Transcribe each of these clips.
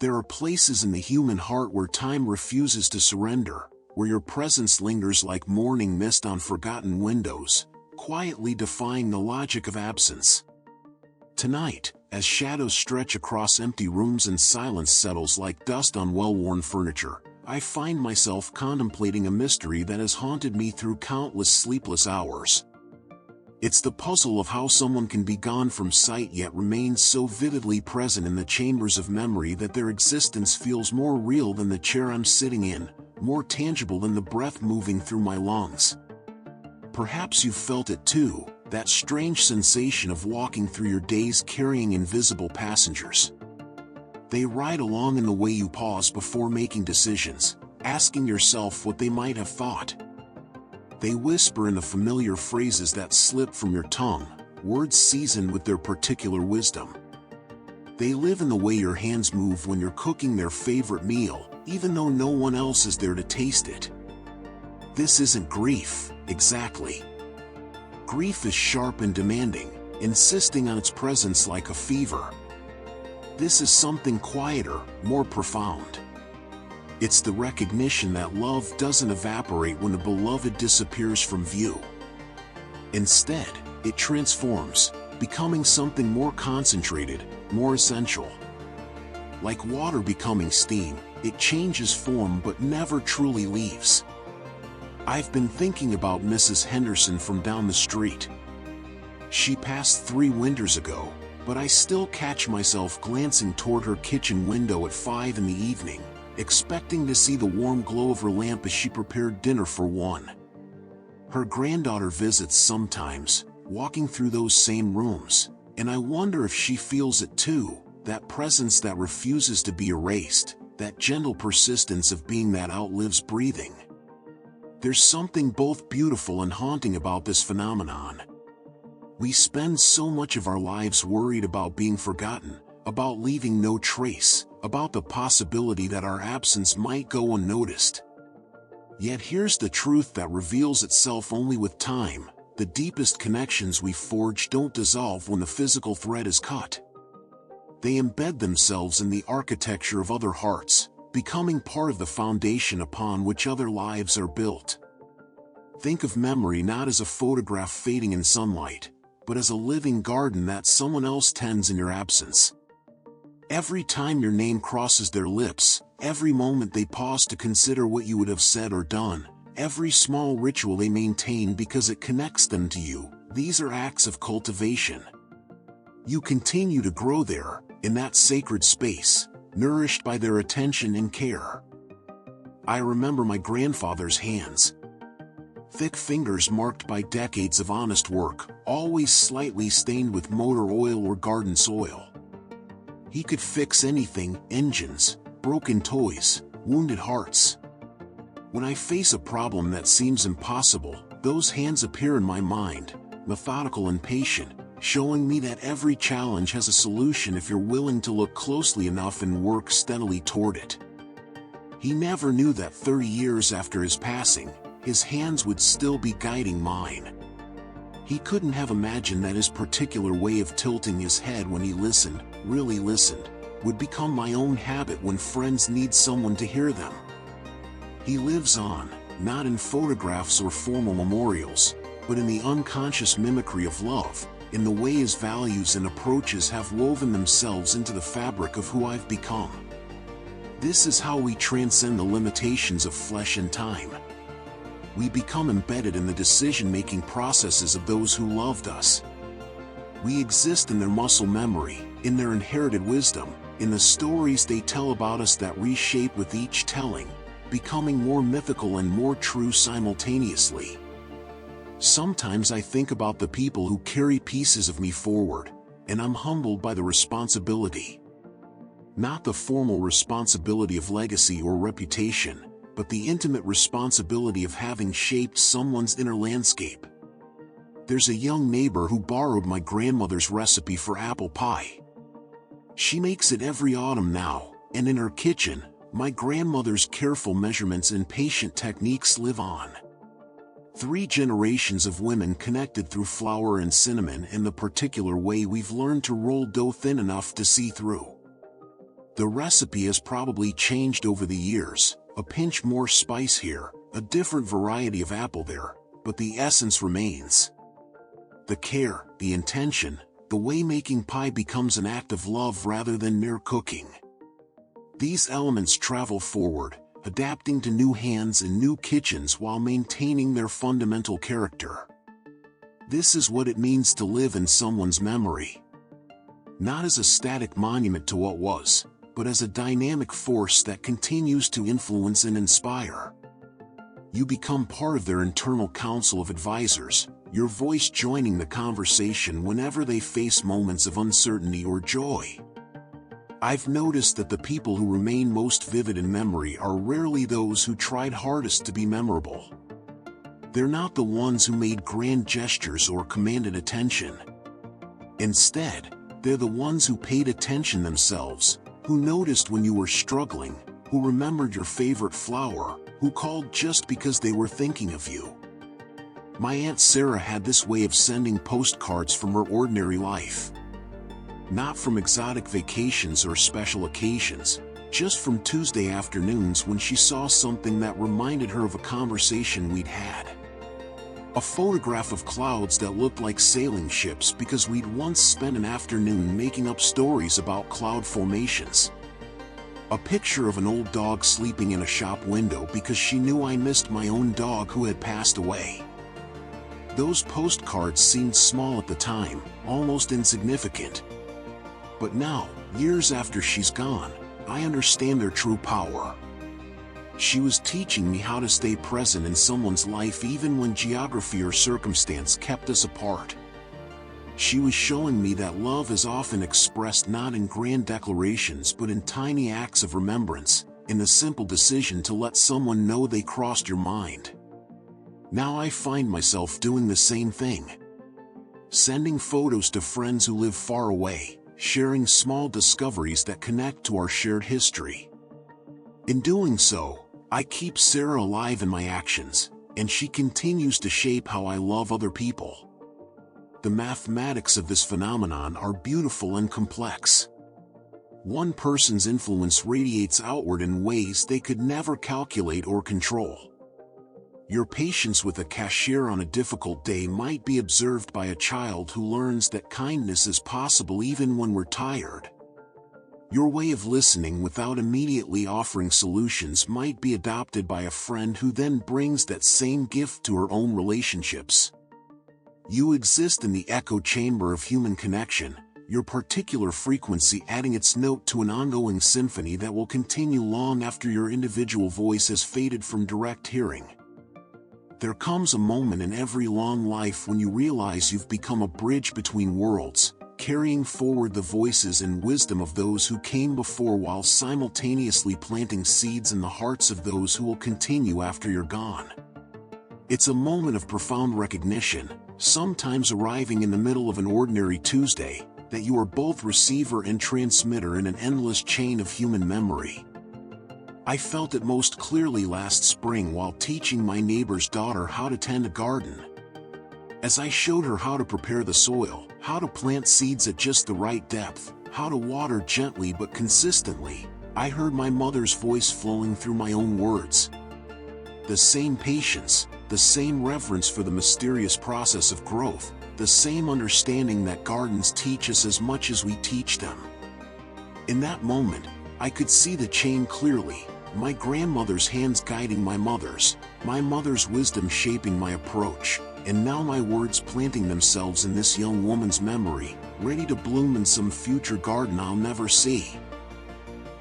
There are places in the human heart where time refuses to surrender, where your presence lingers like morning mist on forgotten windows, quietly defying the logic of absence. Tonight, as shadows stretch across empty rooms and silence settles like dust on well-worn furniture, I find myself contemplating a mystery that has haunted me through countless sleepless hours. It's the puzzle of how someone can be gone from sight yet remain so vividly present in the chambers of memory that their existence feels more real than the chair I'm sitting in, more tangible than the breath moving through my lungs. Perhaps you've felt it too, that strange sensation of walking through your days carrying invisible passengers. They ride along in the way you pause before making decisions, asking yourself what they might have thought. They whisper in the familiar phrases that slip from your tongue, words seasoned with their particular wisdom. They live in the way your hands move when you're cooking their favorite meal, even though no one else is there to taste it. This isn't grief, exactly. Grief is sharp and demanding, insisting on its presence like a fever. This is something quieter, more profound. It's the recognition that love doesn't evaporate when a beloved disappears from view. Instead, it transforms, becoming something more concentrated, more essential. Like water becoming steam, it changes form but never truly leaves. I've been thinking about Mrs. Henderson from down the street. She passed 3 winters ago, but I still catch myself glancing toward her kitchen window at 5 in the evening, expecting to see the warm glow of her lamp as she prepared dinner for one. Her granddaughter visits sometimes, walking through those same rooms, and I wonder if she feels it too, that presence that refuses to be erased, that gentle persistence of being that outlives breathing. There's something both beautiful and haunting about this phenomenon. We spend so much of our lives worried about being forgotten, about leaving no trace, about the possibility that our absence might go unnoticed. Yet here's the truth that reveals itself only with time: the deepest connections we forge don't dissolve when the physical thread is cut. They embed themselves in the architecture of other hearts, becoming part of the foundation upon which other lives are built. Think of memory not as a photograph fading in sunlight, but as a living garden that someone else tends in your absence. Every time your name crosses their lips, every moment they pause to consider what you would have said or done, every small ritual they maintain because it connects them to you, these are acts of cultivation. You continue to grow there, in that sacred space, nourished by their attention and care. I remember my grandfather's hands. Thick fingers marked by decades of honest work, always slightly stained with motor oil or garden soil. He could fix anything: engines, broken toys, wounded hearts. When I face a problem that seems impossible, those hands appear in my mind, methodical and patient, showing me that every challenge has a solution if you're willing to look closely enough and work steadily toward it. He never knew that 30 years after his passing, his hands would still be guiding mine. He couldn't have imagined that his particular way of tilting his head when he listened, really listened, would become my own habit when friends need someone to hear them. He lives on, not in photographs or formal memorials, but in the unconscious mimicry of love, in the way his values and approaches have woven themselves into the fabric of who I've become. This is how we transcend the limitations of flesh and time. We become embedded in the decision-making processes of those who loved us. We exist in their muscle memory, in their inherited wisdom, in the stories they tell about us that reshape with each telling, becoming more mythical and more true simultaneously. Sometimes I think about the people who carry pieces of me forward, and I'm humbled by the responsibility. Not the formal responsibility of legacy or reputation, but the intimate responsibility of having shaped someone's inner landscape. There's a young neighbor who borrowed my grandmother's recipe for apple pie. She makes it every autumn now, and in her kitchen, my grandmother's careful measurements and patient techniques live on. 3 generations of women connected through flour and cinnamon and the particular way we've learned to roll dough thin enough to see through. The recipe has probably changed over the years, a pinch more spice here, a different variety of apple there, but the essence remains. The care, the intention, the way making pie becomes an act of love rather than mere cooking. These elements travel forward, adapting to new hands and new kitchens while maintaining their fundamental character. This is what it means to live in someone's memory. Not as a static monument to what was, but as a dynamic force that continues to influence and inspire. You become part of their internal council of advisors, your voice joining the conversation whenever they face moments of uncertainty or joy. I've noticed that the people who remain most vivid in memory are rarely those who tried hardest to be memorable. They're not the ones who made grand gestures or commanded attention. Instead, they're the ones who paid attention themselves, who noticed when you were struggling, who remembered your favorite flower, who called just because they were thinking of you. My Aunt Sarah had this way of sending postcards from her ordinary life. Not from exotic vacations or special occasions, just from Tuesday afternoons when she saw something that reminded her of a conversation we'd had. A photograph of clouds that looked like sailing ships because we'd once spent an afternoon making up stories about cloud formations. A picture of an old dog sleeping in a shop window because she knew I missed my own dog who had passed away. Those postcards seemed small at the time, almost insignificant. But now, years after she's gone, I understand their true power. She was teaching me how to stay present in someone's life even when geography or circumstance kept us apart. She was showing me that love is often expressed not in grand declarations but in tiny acts of remembrance, in the simple decision to let someone know they crossed your mind. Now I find myself doing the same thing. Sending photos to friends who live far away, sharing small discoveries that connect to our shared history. In doing so, I keep Sarah alive in my actions, and she continues to shape how I love other people. The mathematics of this phenomenon are beautiful and complex. One person's influence radiates outward in ways they could never calculate or control. Your patience with a cashier on a difficult day might be observed by a child who learns that kindness is possible even when we're tired. Your way of listening without immediately offering solutions might be adopted by a friend who then brings that same gift to her own relationships. You exist in the echo chamber of human connection, your particular frequency adding its note to an ongoing symphony that will continue long after your individual voice has faded from direct hearing. There comes a moment in every long life when you realize you've become a bridge between worlds, carrying forward the voices and wisdom of those who came before while simultaneously planting seeds in the hearts of those who will continue after you're gone. It's a moment of profound recognition, sometimes arriving in the middle of an ordinary Tuesday, that you are both receiver and transmitter in an endless chain of human memory. I felt it most clearly last spring while teaching my neighbor's daughter how to tend a garden. As I showed her how to prepare the soil, how to plant seeds at just the right depth, how to water gently but consistently, I heard my mother's voice flowing through my own words. The same patience, the same reverence for the mysterious process of growth, the same understanding that gardens teach us as much as we teach them. In that moment, I could see the chain clearly, my grandmother's hands guiding my mother's wisdom shaping my approach, and now my words planting themselves in this young woman's memory, ready to bloom in some future garden I'll never see.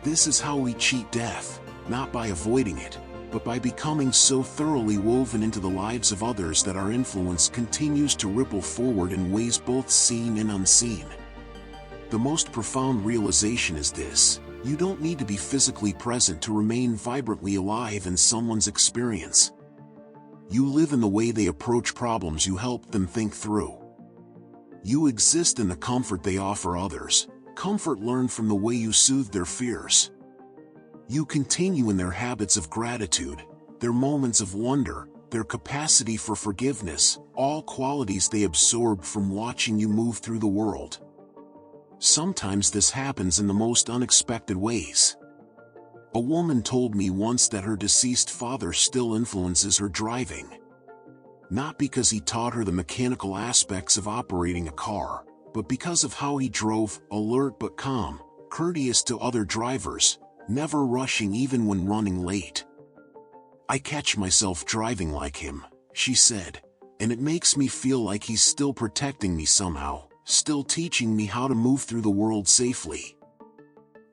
This is how we cheat death, not by avoiding it, but by becoming so thoroughly woven into the lives of others that our influence continues to ripple forward in ways both seen and unseen. The most profound realization is this: you don't need to be physically present to remain vibrantly alive in someone's experience. You live in the way they approach problems you help them think through. You exist in the comfort they offer others, comfort learned from the way you soothe their fears. You continue in their habits of gratitude, their moments of wonder, their capacity for forgiveness, all qualities they absorb from watching you move through the world. Sometimes this happens in the most unexpected ways. A woman told me once that her deceased father still influences her driving. Not because he taught her the mechanical aspects of operating a car, but because of how he drove, alert but calm, courteous to other drivers, never rushing even when running late. "I catch myself driving like him," she said, "and it makes me feel like he's still protecting me somehow, still teaching me how to move through the world safely."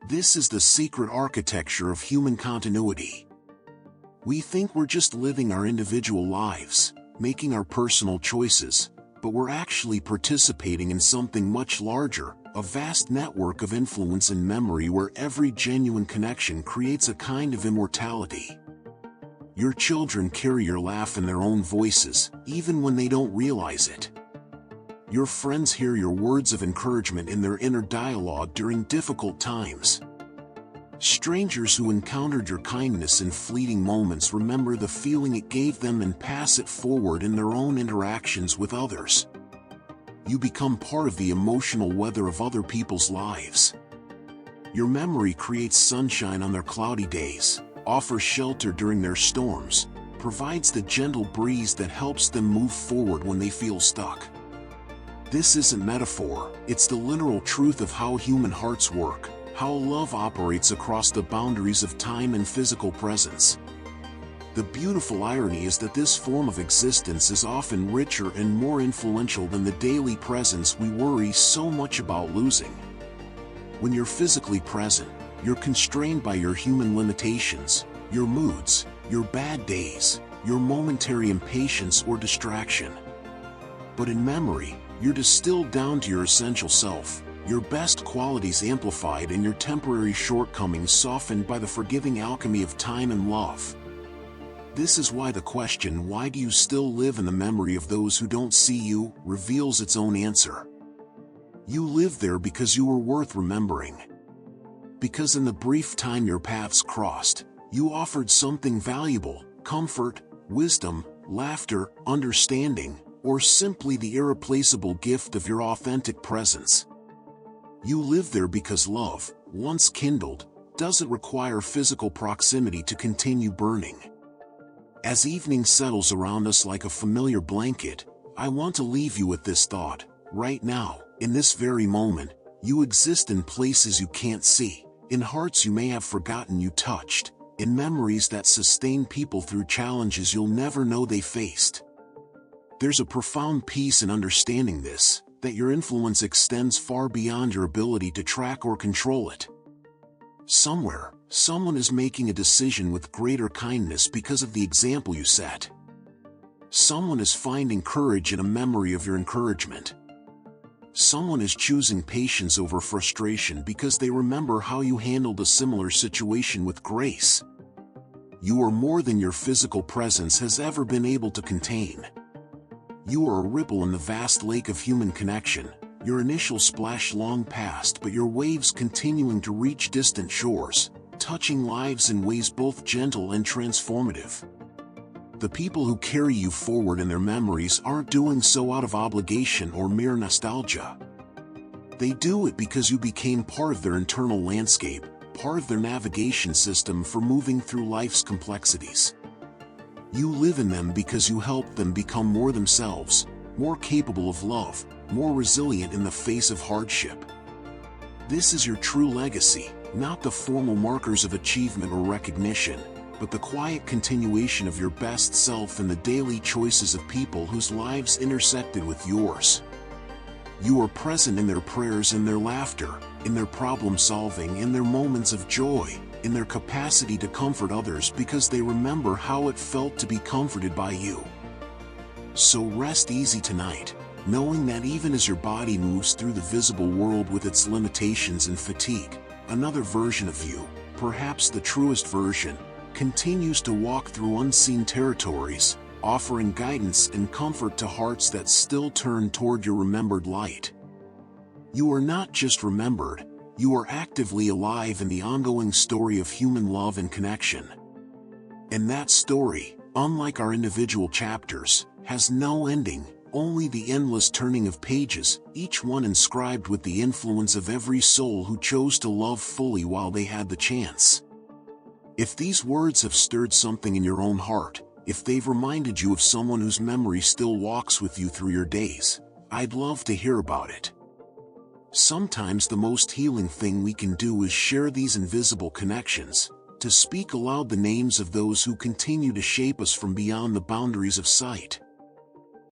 This is the secret architecture of human continuity. We think we're just living our individual lives, making our personal choices, but we're actually participating in something much larger, a vast network of influence and memory where every genuine connection creates a kind of immortality. Your children carry your laugh in their own voices, even when they don't realize it. Your friends hear your words of encouragement in their inner dialogue during difficult times. Strangers who encountered your kindness in fleeting moments remember the feeling it gave them and pass it forward in their own interactions with others. You become part of the emotional weather of other people's lives. Your memory creates sunshine on their cloudy days, offers shelter during their storms, provides the gentle breeze that helps them move forward when they feel stuck. This isn't metaphor, it's the literal truth of how human hearts work, how love operates across the boundaries of time and physical presence. The beautiful irony is that this form of existence is often richer and more influential than the daily presence we worry so much about losing. When you're physically present, you're constrained by your human limitations, your moods, your bad days, your momentary impatience or distraction. But in memory, you're distilled down to your essential self, your best qualities amplified and your temporary shortcomings softened by the forgiving alchemy of time and love. This is why the question, "Why do you still live in the memory of those who don't see you?" reveals its own answer. You live there because you were worth remembering. Because in the brief time your paths crossed, you offered something valuable: comfort, wisdom, laughter, understanding, or simply the irreplaceable gift of your authentic presence. You live there because love, once kindled, doesn't require physical proximity to continue burning. As evening settles around us like a familiar blanket, I want to leave you with this thought. Right now, in this very moment, you exist in places you can't see, in hearts you may have forgotten you touched, in memories that sustain people through challenges you'll never know they faced. There's a profound peace in understanding this, that your influence extends far beyond your ability to track or control it. Somewhere, someone is making a decision with greater kindness because of the example you set. Someone is finding courage in a memory of your encouragement. Someone is choosing patience over frustration because they remember how you handled a similar situation with grace. You are more than your physical presence has ever been able to contain. You are a ripple in the vast lake of human connection, your initial splash long past but your waves continuing to reach distant shores, touching lives in ways both gentle and transformative. The people who carry you forward in their memories aren't doing so out of obligation or mere nostalgia. They do it because you became part of their internal landscape, part of their navigation system for moving through life's complexities. You live in them because you helped them become more themselves, more capable of love, more resilient in the face of hardship. This is your true legacy, not the formal markers of achievement or recognition, but the quiet continuation of your best self in the daily choices of people whose lives intersected with yours. You are present in their prayers and their laughter, in their problem solving, in their moments of joy, in their capacity to comfort others because they remember how it felt to be comforted by you. So rest easy tonight, knowing that even as your body moves through the visible world with its limitations and fatigue, another version of you, perhaps the truest version, continues to walk through unseen territories, offering guidance and comfort to hearts that still turn toward your remembered light. You are not just remembered, you are actively alive in the ongoing story of human love and connection. And that story, unlike our individual chapters, has no ending, only the endless turning of pages, each one inscribed with the influence of every soul who chose to love fully while they had the chance. If these words have stirred something in your own heart, if they've reminded you of someone whose memory still walks with you through your days, I'd love to hear about it. Sometimes the most healing thing we can do is share these invisible connections, to speak aloud the names of those who continue to shape us from beyond the boundaries of sight.